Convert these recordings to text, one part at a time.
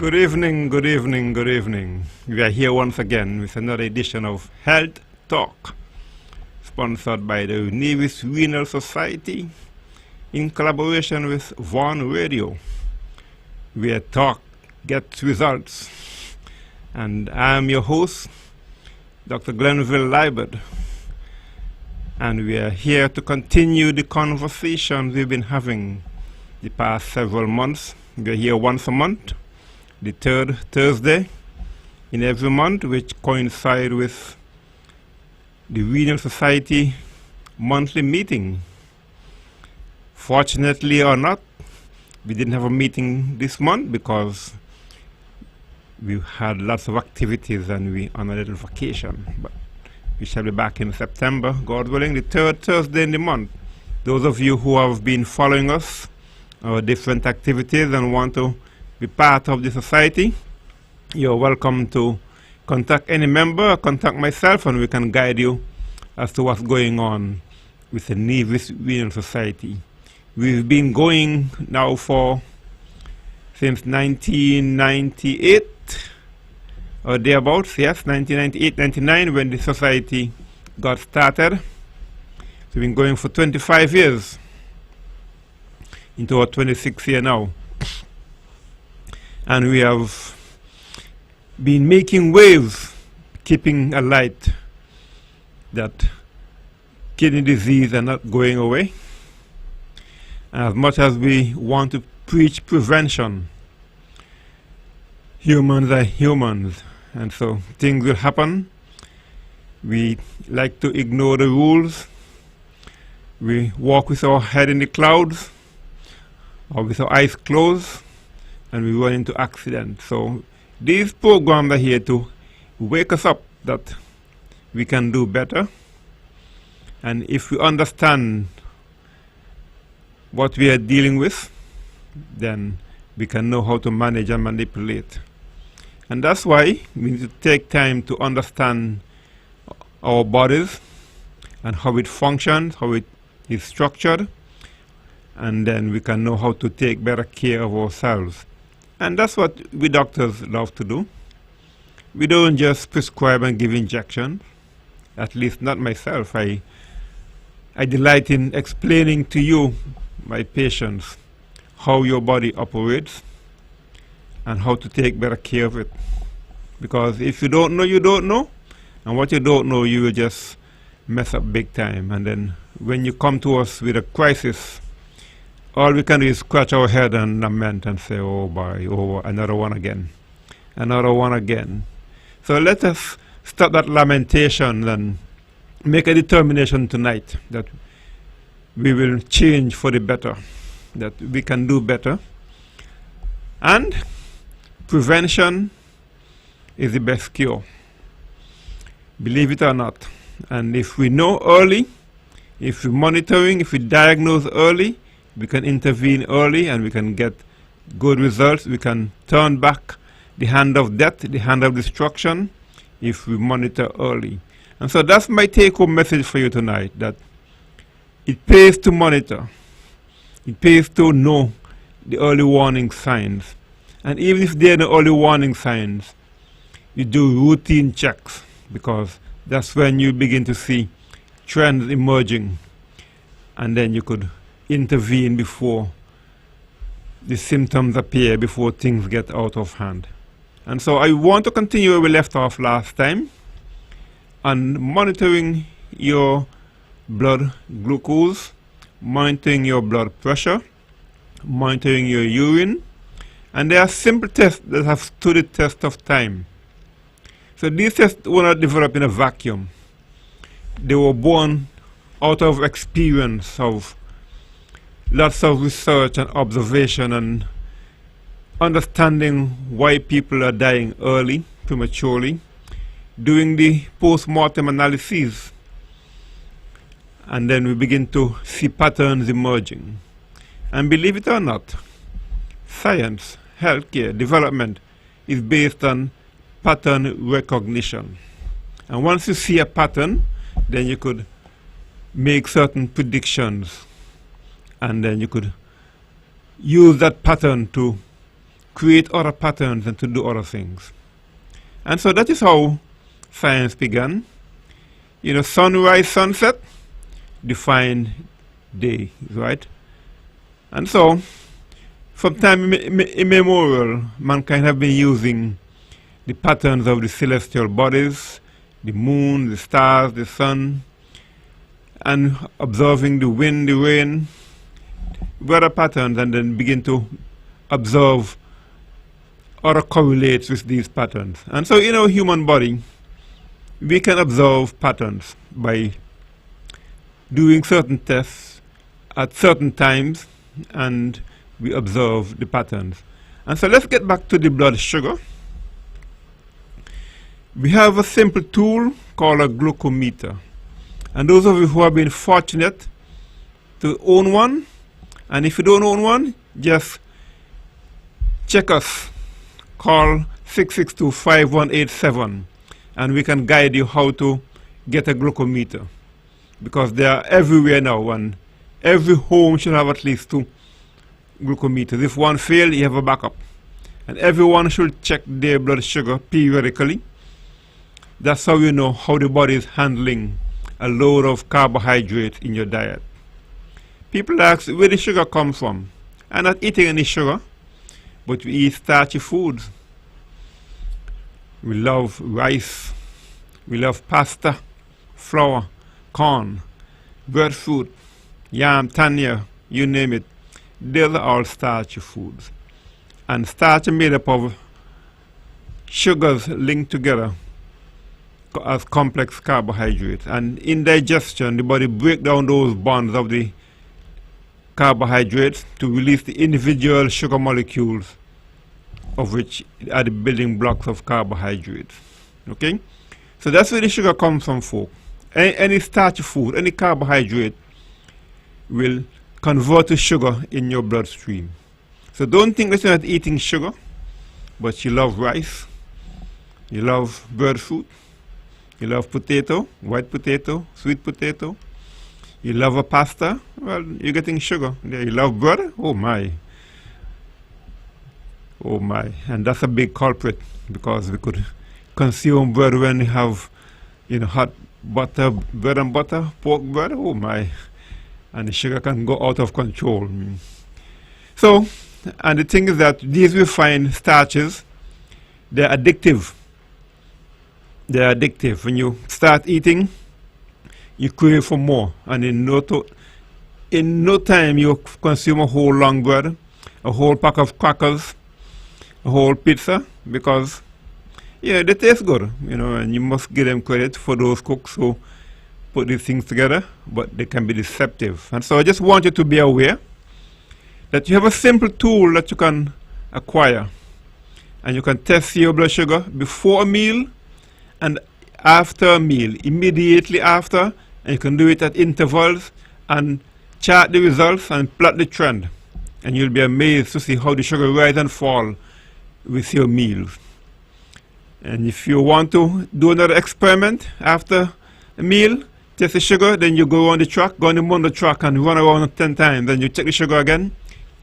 Good evening, good evening, good evening. We are here once again with another edition of Health Talk, sponsored by the Nevis Renal Society in collaboration with Vaughan Radio, where talk gets results. And I am your host, Dr. Glenville Liburd, and we are here to continue the conversation we've been having the past several months. We are here once a month, the third Thursday in every month, which coincides with the Renal Society monthly meeting. Fortunately or not, we didn't have a meeting this month because we had lots of activities and we on a little vacation. But we shall be back in September, God willing, the third Thursday in the month. Those of you who have been following us, our different activities, and want to be part of the society, you're welcome to contact any member or contact myself, and we can guide you as to what's going on with the Nevis Renal Society. We've been going now since 1998 or thereabouts, yes, 1998, 99, when the society got started. So we've been going for 25 years, into our 26th year now. And we have been making waves, keeping a light that kidney disease are not going away. As much as we want to preach prevention, humans are humans, and so things will happen. We like to ignore the rules. We walk with our head in the clouds or with our eyes closed, and we run into accidents. So these programs are here to wake us up that we can do better. And if we understand what we are dealing with, then we can know how to manage and manipulate. And that's why we need to take time to understand our bodies and how it functions, how it is structured, and then we can know how to take better care of ourselves. And that's what we doctors love to do. We don't just prescribe and give injections, at least not myself. I delight in explaining to you, my patients, how your body operates and how to take better care of it. Because if you don't know, you don't know. And what you don't know, you will just mess up big time. And then when you come to us with a crisis, all we can do is scratch our head and lament and say, oh boy, oh, another one again, another one again. So let us stop that lamentation and make a determination tonight that we will change for the better, that we can do better. And prevention is the best cure, believe it or not. And if we know early, if we're monitoring, if we diagnose early, we can intervene early and we can get good results. We can turn back the hand of death, the hand of destruction, if we monitor early. And so that's my take-home message for you tonight, that it pays to monitor. It pays to know the early warning signs. And even if there are no early warning signs, you do routine checks, because that's when you begin to see trends emerging. And then you could intervene before the symptoms appear, before things get out of hand. And so I want to continue where we left off last time on monitoring your blood glucose, monitoring your blood pressure, monitoring your urine. And there are simple tests that have stood the test of time. So these tests were not developed in a vacuum. They were born out of experience, of lots of research and observation and understanding why people are dying early, prematurely, doing the post-mortem analyses. And then we begin to see patterns emerging. And believe it or not, science, healthcare, development is based on pattern recognition. And once you see a pattern, then you could make certain predictions, and then you could use that pattern to create other patterns and to do other things. And so that is how science began. You know, sunrise, sunset, define day, right? And so, from time immemorial, mankind have been using the patterns of the celestial bodies, the moon, the stars, the sun, and observing the wind, the rain, weather patterns, and then begin to observe other correlates with these patterns. And so in our human body, we can observe patterns by doing certain tests at certain times, and we observe the patterns. And so let's get back to the blood sugar. We have a simple tool called a glucometer. And those of you who have been fortunate to own one, and if you don't own one, just check us. Call 662-5187 and we can guide you how to get a glucometer, because they are everywhere now, and every home should have at least 2 glucometers. If one fails, you have a backup. And everyone should check their blood sugar periodically. That's how you know how the body is handling a load of carbohydrate in your diet. People ask where the sugar comes from. I'm not eating any sugar, but we eat starchy foods. We love rice, we love pasta, flour, corn, breadfruit, yam, tanya, you name it. Those are all starchy foods. And starch is made up of sugars linked together as complex carbohydrates. And in digestion, the body breaks down those bonds of the carbohydrates to release the individual sugar molecules, of which are the building blocks of carbohydrates. Okay? So that's where the sugar comes from, folk. Any starchy food, any carbohydrate will convert to sugar in your bloodstream. So don't think that you're not eating sugar, but you love rice, you love breadfruit, you love potato, white potato, sweet potato, you love a pasta, well, you're getting sugar. You love bread, oh my. Oh my, and that's a big culprit, because we could consume bread when we have, you know, hot butter, bread and butter, pork bread, oh my, and the sugar can go out of control. So, and the thing is that these refined starches, they're addictive. They're addictive. When you start eating, you crave for more, and in no time you consume a whole long bread, a whole pack of crackers, a whole pizza, because yeah, they taste good, you know, and you must give them credit for those cooks who put these things together, but they can be deceptive. And so I just want you to be aware that you have a simple tool that you can acquire, and you can test your blood sugar before a meal and after a meal, immediately after, and you can do it at intervals and chart the results and plot the trend, and you'll be amazed to see how the sugar rise and fall with your meals. And if you want to do another experiment after a meal, test the sugar, then you go on the track, go on the track and run around 10 times, then you check the sugar again,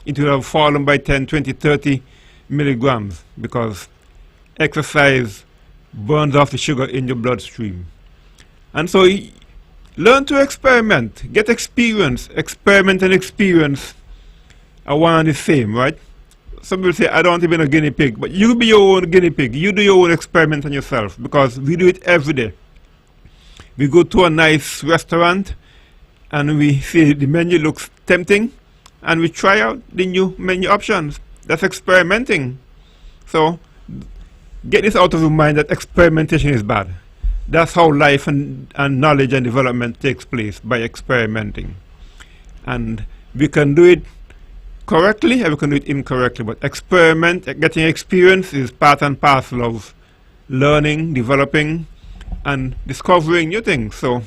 it will have fallen by 10, 20, 30 milligrams, because exercise burns off the sugar in your bloodstream. And so learn to experiment, get experience. Experiment and experience are one and the same, right? Some people say, I don't want to be a guinea pig, but you be your own guinea pig. You do your own experiment on yourself, because we do it every day. We go to a nice restaurant and we see the menu looks tempting, and we try out the new menu options. That's experimenting. So get this out of your mind, that experimentation is bad. That's how life and knowledge and development takes place, by experimenting. And we can do it correctly and we can do it incorrectly, but getting experience is part and parcel of learning, developing, and discovering new things. So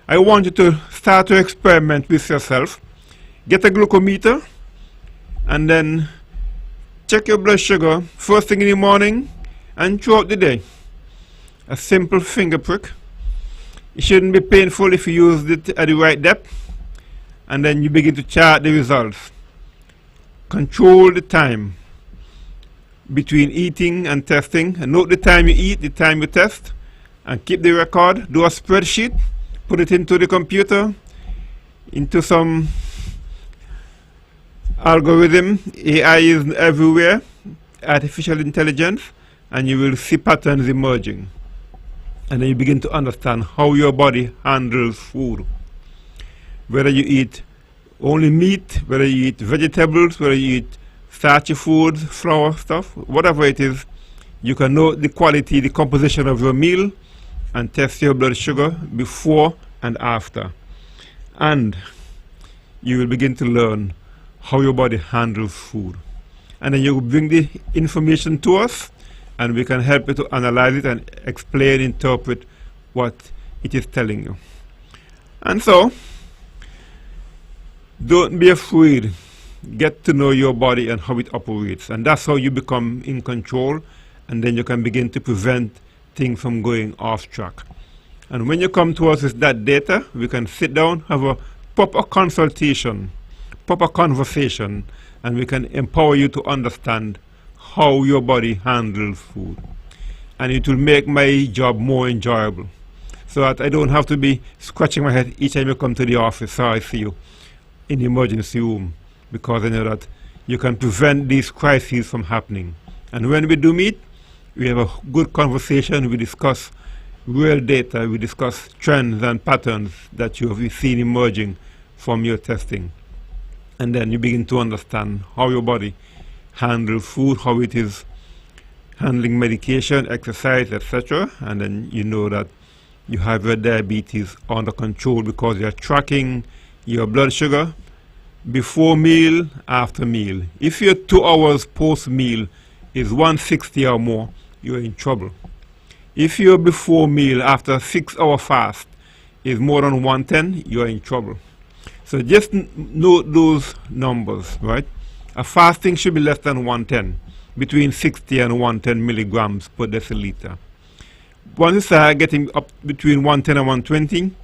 I want you to start to experiment with yourself. Get a glucometer and then check your blood sugar first thing in the morning and throughout the day. A simple finger prick. It shouldn't be painful if you use it at the right depth, and then you begin to chart the results. Control the time. between eating and testing, and note the time you eat, the time you test, and keep the record. Do a spreadsheet, put it into the computer, into some algorithm. AI is everywhere, artificial intelligence, and you will see patterns emerging. And then you begin to understand how your body handles food. Whether you eat only meat, whether you eat vegetables, whether you eat starchy foods, flour stuff, whatever it is, you can know the quality, the composition of your meal, and test your blood sugar before and after. And you will begin to learn how your body handles food. And then you will bring the information to us, and we can help you to analyze it and explain, interpret what it is telling you. And so, don't be afraid. Get to know your body and how it operates. And that's how you become in control, and then you can begin to prevent things from going off track. And when you come to us with that data, we can sit down, have a proper consultation, proper conversation, and we can empower you to understand how your body handles food. And it will make my job more enjoyable, so that I don't have to be scratching my head each time you come to the office or I see you in the emergency room, because I know that you can prevent these crises from happening. And when we do meet, we have a good conversation, we discuss real data, we discuss trends and patterns that you have seen emerging from your testing. And then you begin to understand how your body handles food, how it is handling medication, exercise, etc. And then you know that you have your diabetes under control, because you're tracking your blood sugar before meal, after meal. If your 2 hours post meal is 160 or more, you're in trouble. If your before meal after 6 hour fast is more than 110, you're in trouble. So just note those numbers, right? A fasting should be less than 110, between 60 and 110 milligrams per deciliter. Once you start getting up between 110 and 120,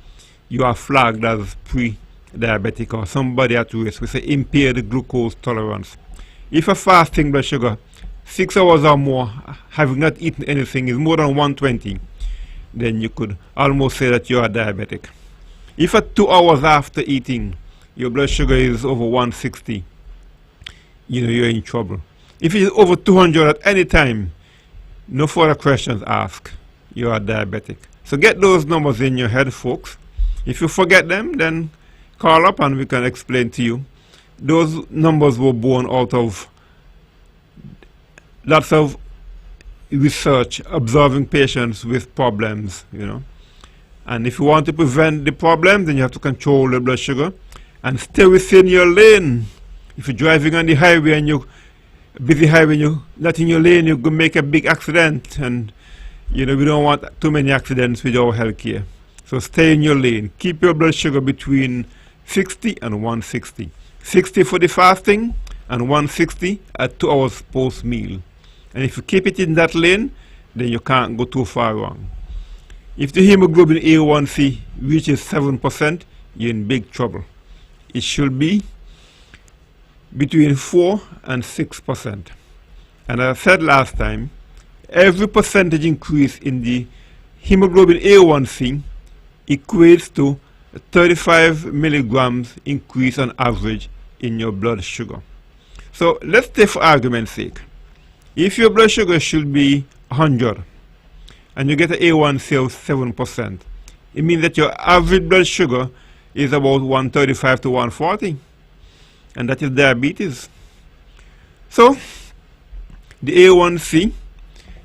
you are flagged as pre-diabetic or somebody at risk. We say impaired glucose tolerance. If a fasting blood sugar 6 hours or more, having not eaten anything, is more than 120, then you could almost say that you are diabetic. If at 2 hours after eating, your blood sugar is over 160, you know you're in trouble. If it is over 200 at any time, no further questions asked. You are diabetic. So get those numbers in your head, folks. If you forget them, then call up and we can explain to you. Those numbers were born out of lots of research, observing patients with problems, you know. And if you want to prevent the problem, then you have to control the blood sugar and stay within your lane. If you're driving on the highway and you're busy highway and you're not in your lane, you could make a big accident. And you know, we don't want too many accidents with our health care. So stay in your lane. Keep your blood sugar between 60 and 160. 60 for the fasting and 160 at 2 hours post meal. And if you keep it in that lane, then you can't go too far wrong. If the hemoglobin A1C reaches 7%, you're in big trouble. It should be between 4 and 6%. And as I said last time, every percentage increase in the hemoglobin A1C equates to 35 milligrams increase on average in your blood sugar. So let's take for argument's sake, if your blood sugar should be 100 and you get an A1C of 7%, it means that your average blood sugar is about 135 to 140, and that is diabetes. So the A1C,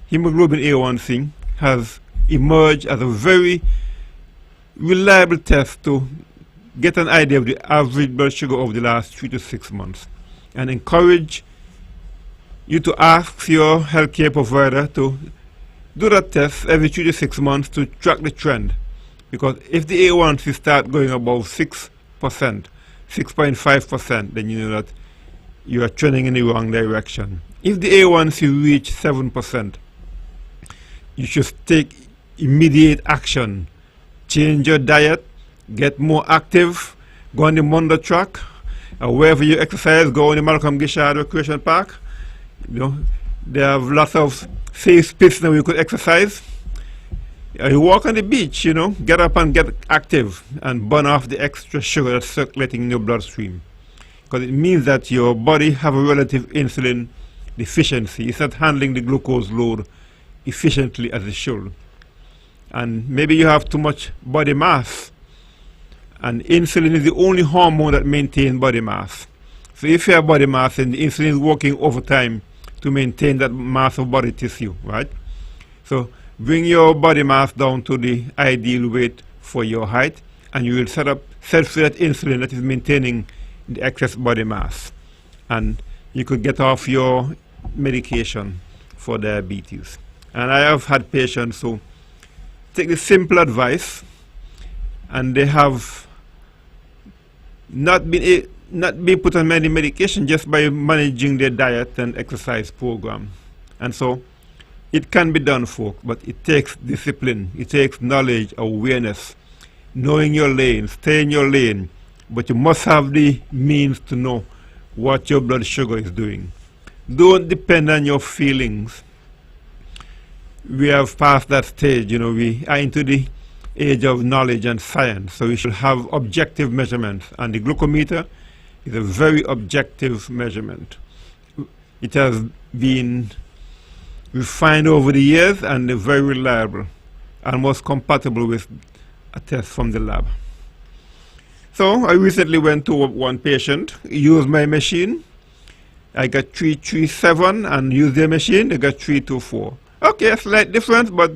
hemoglobin A1C, has emerged as a very reliable test to get an idea of the average blood sugar over the last 3 to 6 months, and encourage you to ask your healthcare provider to do that test every 3 to 6 months to track the trend. Because if the A1C start going above 6%, 6.5%, then you know that you are trending in the wrong direction. If the A1C reach 7%, you should take immediate action. Change your diet, get more active, go on the Mondo track, wherever you exercise, go on the Malcolm Gishard Recreation Park. You know, They have lots of safe space now you could exercise. You walk on the beach, you know, get up and get active and burn off the extra sugar that's circulating in your bloodstream. Because it means that your body have a relative insulin deficiency. It's not handling the glucose load efficiently as it should. And maybe you have too much body mass. And insulin is the only hormone that maintains body mass. So if you have body mass and the insulin is working overtime to maintain that mass of body tissue, right? So bring your body mass down to the ideal weight for your height, and you will set free that insulin that is maintaining the excess body mass. And you could get off your medication for diabetes. And I have had patients who take the simple advice, and they have not been put on any medication just by managing their diet and exercise program. And so it can be done, folks, but it takes discipline, it takes knowledge, awareness, knowing your lane, stay in your lane, but you must have the means to know what your blood sugar is doing. Don't depend on your feelings. We have passed that stage, you know, we are into the age of knowledge and science, so we should have objective measurements, and the glucometer is a very objective measurement. It has been refined over the years and very reliable, almost compatible with a test from the lab. So I recently went to one patient, used my machine. I got 337 and used their machine, they got 324. Okay, a slight difference, but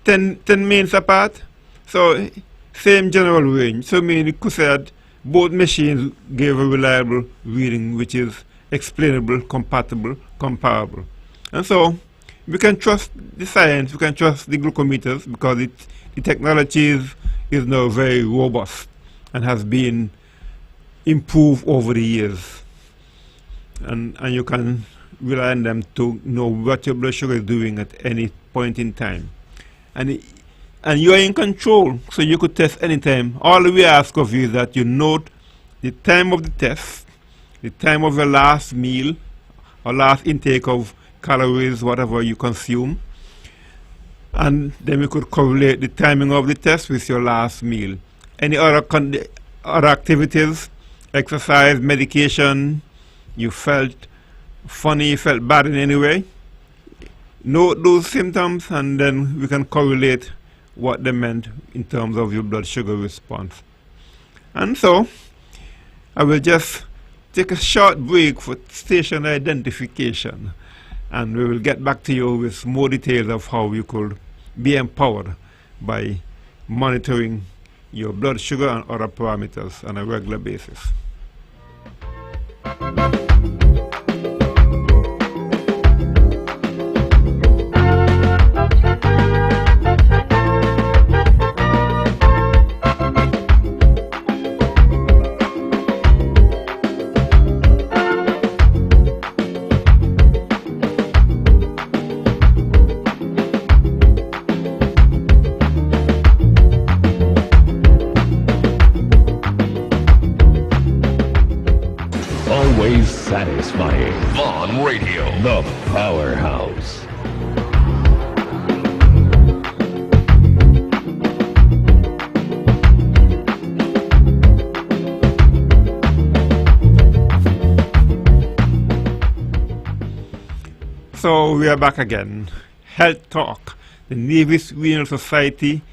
10 minutes apart. So same general range. So meaning could say that both machines gave a reliable reading which is explainable, compatible, comparable. And so we can trust the science, we can trust the glucometers, because the technology is now very robust and has been improved over the years. And you can rely on them to know what your blood sugar is doing at any point in time. And you are in control, so you could test anytime. All we ask of you is that you note the time of the test, the time of your last meal or last intake of calories, whatever you consume, and then we could correlate the timing of the test with your last meal. Any other activities, exercise, medication, you felt funny, you felt bad in any way, note those symptoms, and then we can correlate what they meant in terms of your blood sugar response. And so I will just take a short break for station identification, and we will get back to you with more details of how you could be empowered by monitoring your blood sugar and other parameters on a regular basis. Satisfying. Vaughn Radio, The Powerhouse. So we are back again. Health Talk, the Navy's Renal Society,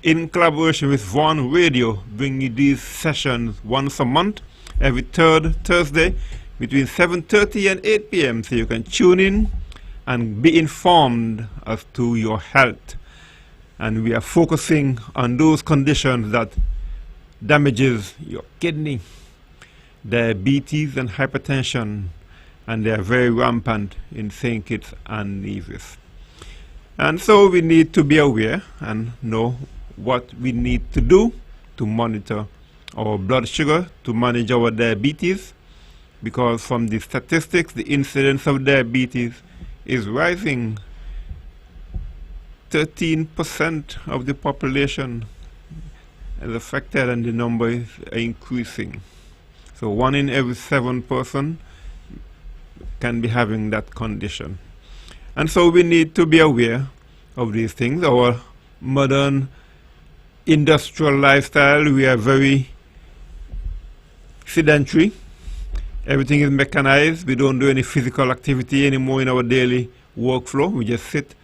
in collaboration with Vaughn Radio, bring you these sessions once a month, every third Thursday, between 7:30 and 8 p.m. so you can tune in and be informed as to your health. And we are focusing on those conditions that damages your kidney, diabetes and hypertension, and they are very rampant in St. Kitts and Nevis. And so we need to be aware and know what we need to do to monitor our blood sugar, to manage our diabetes, because from the statistics, the incidence of diabetes is rising. 13% of the population is affected, and the number is increasing. So 1 in every 7 person can be having that condition. And so we need to be aware of these things. Our modern industrial lifestyle, we are very sedentary. Everything is mechanized. We don't do any physical activity anymore in our daily workflow. We just sit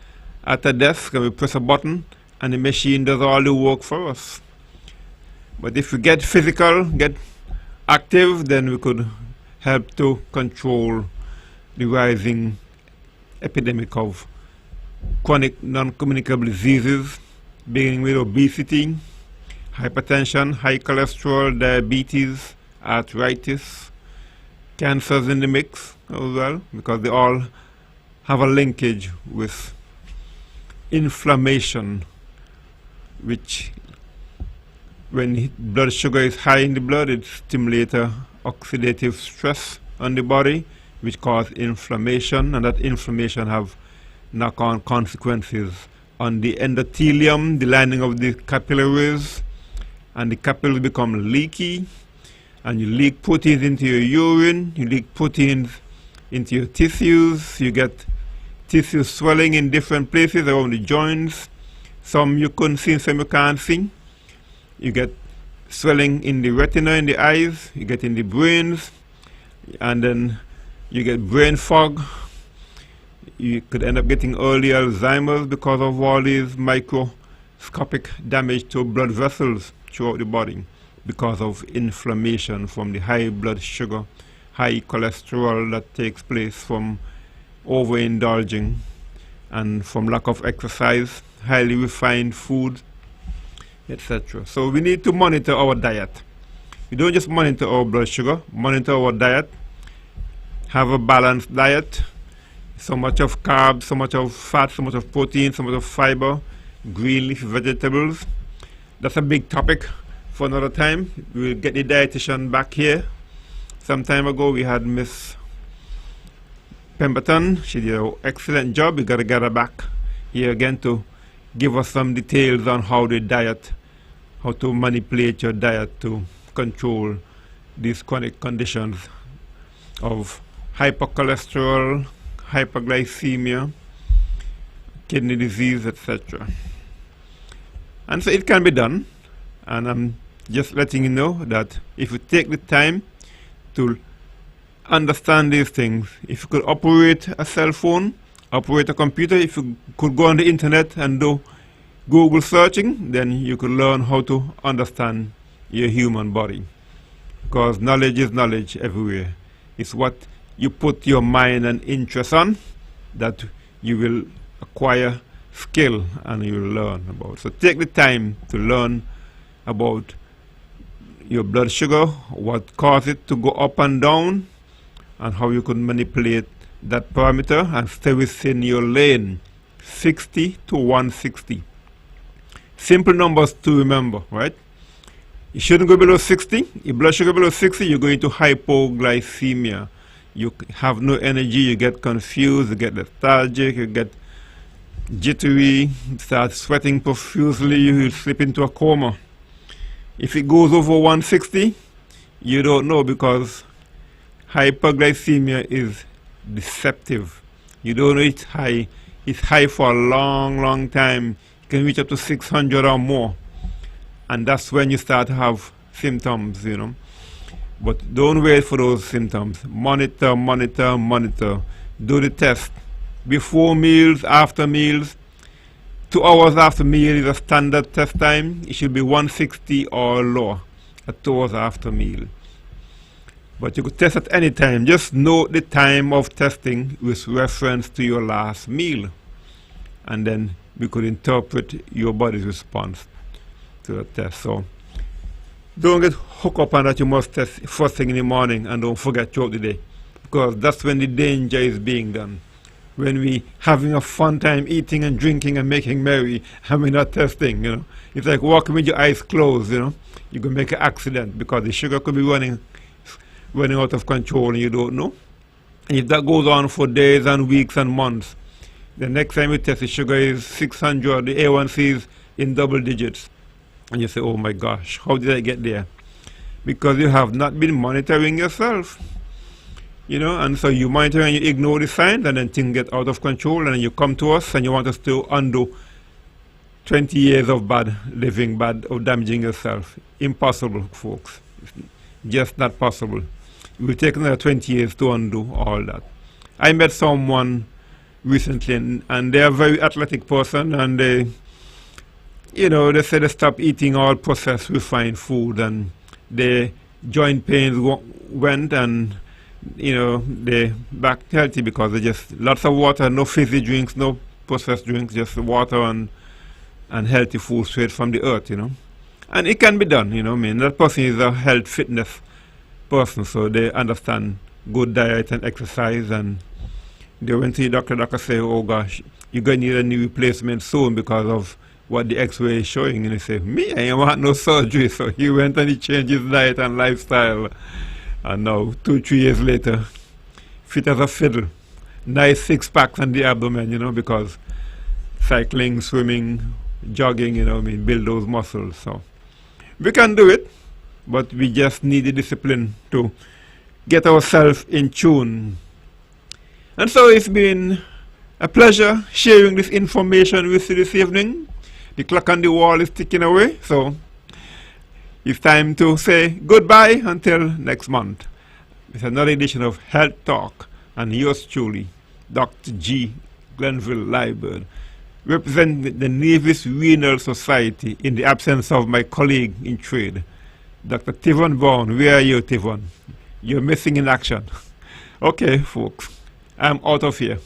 at a desk and we press a button and the machine does all the work for us. But if we get physical, get active, then we could help to control the rising epidemic of chronic non-communicable diseases, beginning with obesity, hypertension, high cholesterol, diabetes, arthritis, cancers in the mix as well, because they all have a linkage with inflammation, which when blood sugar is high in the blood, it stimulates oxidative stress on the body, which causes inflammation, and that inflammation have knock-on consequences on the endothelium, the lining of the capillaries, and the capillaries become leaky, and you leak proteins into your urine, you leak proteins into your tissues, you get tissue swelling in different places around the joints, some you couldn't see, some you can't see. You get swelling in the retina, in the eyes, you get in the brains, and then you get brain fog. You could end up getting early Alzheimer's because of all these microscopic damage to blood vessels throughout the body because of inflammation from the high blood sugar, high cholesterol that takes place from overindulging and from lack of exercise, highly refined food, etc. So we need to monitor our diet. We don't just monitor our blood sugar, monitor our diet, have a balanced diet, so much of carbs, so much of fat, so much of protein, so much of fiber, green leafy vegetables. That's a big topic for another time. We'll get the dietitian back here. Some time ago we had Miss Pemberton. She did an excellent job. We got to get her back here again to give us some details on how the diet, how to manipulate your diet to control these chronic conditions of hypercholesterol, hyperglycemia, kidney disease, etc. And so it can be done, and I'm just letting you know that if you take the time to understand these things, if you could operate a cell phone, operate a computer, if you could go on the internet and do Google searching, then you could learn how to understand your human body, because knowledge is knowledge everywhere. It's what you put your mind and interest on that you will acquire skill and you will learn about. So take the time to learn about your blood sugar, what causes it to go up and down, and how you could manipulate that parameter and stay within your lane, 60 to 160. Simple numbers to remember, right? You shouldn't go below 60. If blood sugar below 60, you're going to hypoglycemia. You have no energy, you get confused, you get lethargic, you get jittery, start sweating profusely, you slip into a coma. If it goes over 160, you don't know, because hyperglycemia is deceptive. You don't know it's high. It's high for a long, long time. It can reach up to 600 or more. And that's when you start to have symptoms, you know. But don't wait for those symptoms. Monitor, monitor, monitor. Do the test. Before meals, after meals. 2 hours after meal is a standard test time. It should be 160 or lower at 2 hours after meal. But you could test at any time. Just note the time of testing with reference to your last meal. And then we could interpret your body's response to the test. So don't get hooked up on that you must test first thing in the morning and don't forget throughout the day, because that's when the danger is being done. When we having a fun time eating and drinking and making merry, and we're not testing, you know. It's like walking with your eyes closed, you know. You can make an accident because the sugar could be running out of control and you don't know. And if that goes on for days and weeks and months, the next time you test, the sugar is 600, the A1C is in double digits. And you say, oh my gosh, how did I get there? Because you have not been monitoring yourself. You know, and so you monitor and you ignore the signs, and then things get out of control, and then you come to us and you want us to undo 20 years of bad living, bad of damaging yourself. Impossible, folks. It's just not possible. It will take another 20 years to undo all that. I met someone recently, and they're a very athletic person, and they, you know, they said they stopped eating all processed, refined food, and their joint pains went, and you know, they back healthy because they just lots of water, no fizzy drinks, no processed drinks, just water and healthy food straight from the earth, you know. And it can be done, you know. I mean, that person is a health fitness person, so they understand good diet and exercise, and they went to the doctor. Doctor say, "Oh gosh, you're gonna need a knee replacement soon because of what the X-ray is showing." And he said, "Me, I ain't want no surgery." So he went and he changed his diet and lifestyle. And now, 2-3 years later, fit as a fiddle. Nice 6-packs on the abdomen, you know, because cycling, swimming, jogging, you know, I mean, build those muscles. So we can do it, but we just need the discipline to get ourselves in tune. And so it's been a pleasure sharing this information with you this evening. The clock on the wall is ticking away, so it's time to say goodbye until next month. It's another edition of Health Talk, and yours truly, Dr. G. Glenville Liburd, representing the Nevis Renal Society in the absence of my colleague in trade, Dr. Tivon Brown. Where are you, Tivon? You're missing in action. Okay, folks, I'm out of here.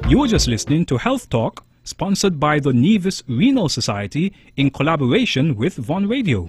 You were just listening to Health Talk, sponsored by the Nevis Renal Society in collaboration with Von Radio.